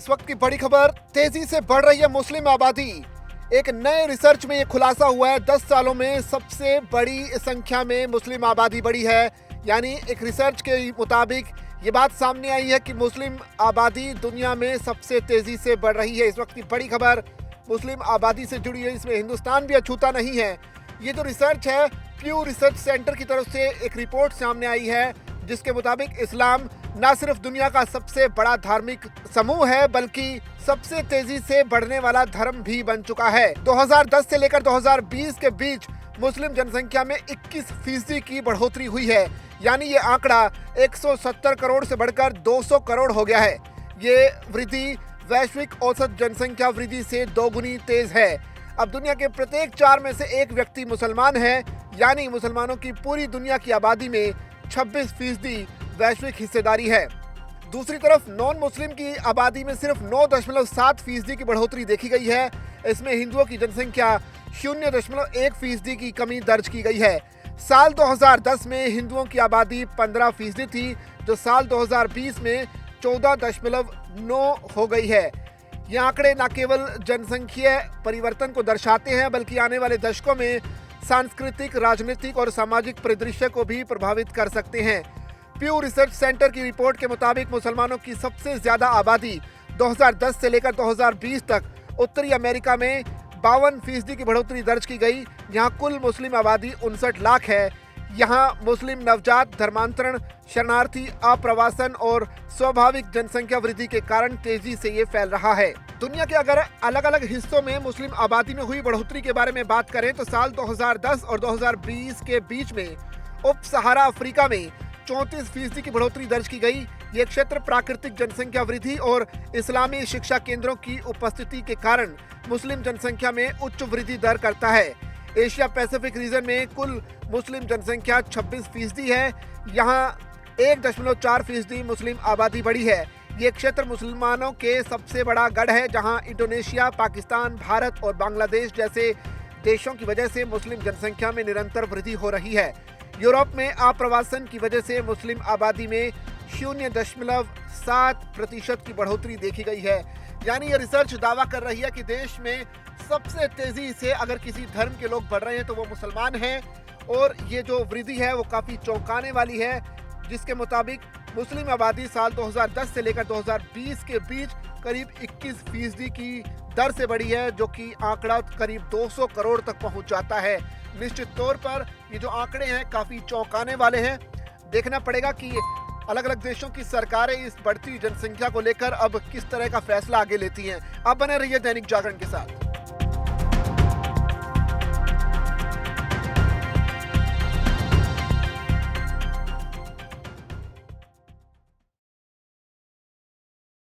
इस वक्त की बड़ी खबर, तेजी से बढ़ रही है मुस्लिम आबादी। एक नए रिसर्च में ये खुलासा हुआ है, 10 सालों में सबसे बड़ी संख्या में मुस्लिम आबादी बढ़ी है। यानी एक रिसर्च के मुताबिक ये बात सामने आई है कि मुस्लिम आबादी दुनिया में सबसे तेजी से बढ़ रही है। इस वक्त की बड़ी खबर मुस्लिम आबादी से जुड़ी है, इसमें हिंदुस्तान भी अछूता नहीं है। ये जो रिसर्च है, प्यू रिसर्च सेंटर की तरफ से एक रिपोर्ट सामने आई है, जिसके मुताबिक इस्लाम न सिर्फ दुनिया का सबसे बड़ा धार्मिक समूह है, बल्कि सबसे तेजी से बढ़ने वाला धर्म भी बन चुका है। 2010 से लेकर 2020 के बीच मुस्लिम जनसंख्या में 21% की बढ़ोतरी हुई है। यानी ये आंकड़ा 170 करोड़ से बढ़कर 200 करोड़ हो गया है। ये वृद्धि वैश्विक औसत जनसंख्या वृद्धि से दोगुनी तेज है। अब दुनिया के प्रत्येक 4 में से एक व्यक्ति मुसलमान है। यानी मुसलमानों की पूरी दुनिया की आबादी में 26% वैश्विक हिस्सेदारी है। दूसरी तरफ नॉन मुस्लिम की आबादी में सिर्फ 9.7% की बढ़ोतरी देखी गई है। इसमें हिंदुओं की जनसंख्या 0.1% की कमी दर्ज की गई है। साल 2010 में हिंदुओं की आबादी 15% थी, जो साल 2020 में 14.9 हो गई है। ये आंकड़े न केवल जनसंख्या परिवर्तन को दर्शाते हैं, बल्कि आने वाले दशकों में सांस्कृतिक, राजनीतिक और सामाजिक परिदृश्य को भी प्रभावित कर सकते हैं। प्यू रिसर्च सेंटर की रिपोर्ट के मुताबिक मुसलमानों की सबसे ज्यादा आबादी 2010 से लेकर 2020 तक उत्तरी अमेरिका में 52% की बढ़ोतरी दर्ज की गई। यहाँ कुल मुस्लिम आबादी 59 लाख है। यहाँ मुस्लिम नवजात, धर्मांतरण, शरणार्थी, अप्रवासन और स्वाभाविक जनसंख्या वृद्धि के कारण तेजी से ये फैल रहा है। दुनिया के अगर अलग अलग हिस्सों में मुस्लिम आबादी में हुई बढ़ोतरी के बारे में बात करें तो साल 2010 और 2020 के बीच में उप सहारा अफ्रीका में 34% की बढ़ोतरी दर्ज की गई। ये क्षेत्र प्राकृतिक जनसंख्या वृद्धि और इस्लामी शिक्षा केंद्रों की उपस्थिति के कारण मुस्लिम जनसंख्या में उच्च वृद्धि दर करता है। एशिया पैसिफिक रीजन में कुल मुस्लिम जनसंख्या 26% है। यहाँ 1.4% मुस्लिम आबादी बढ़ी है। ये क्षेत्र मुसलमानों के सबसे बड़ा गढ़ है, जहाँ इंडोनेशिया, पाकिस्तान, भारत और बांग्लादेश जैसे देशों की वजह से मुस्लिम जनसंख्या में निरंतर वृद्धि हो रही है। यूरोप में आप्रवासन की वजह से मुस्लिम आबादी में 0.7% की बढ़ोतरी देखी गई है। यानी ये रिसर्च दावा कर रही है कि देश में सबसे तेजी से अगर किसी धर्म के लोग बढ़ रहे हैं तो वो मुसलमान हैं, और ये जो वृद्धि है वो काफ़ी चौंकाने वाली है, जिसके मुताबिक मुस्लिम आबादी साल 2010 से लेकर 2020 के बीच करीब 21% की दर से बढ़ी है, जो कि आंकड़ा करीब 200 करोड़ तक पहुंच जाता है। निश्चित तौर पर ये जो आंकड़े हैं काफ़ी चौंकाने वाले हैं। देखना पड़ेगा कि अलग अलग देशों की सरकारें इस बढ़ती जनसंख्या को लेकर अब किस तरह का फैसला आगे लेती हैं। आप बने रहिए दैनिक जागरण के साथ।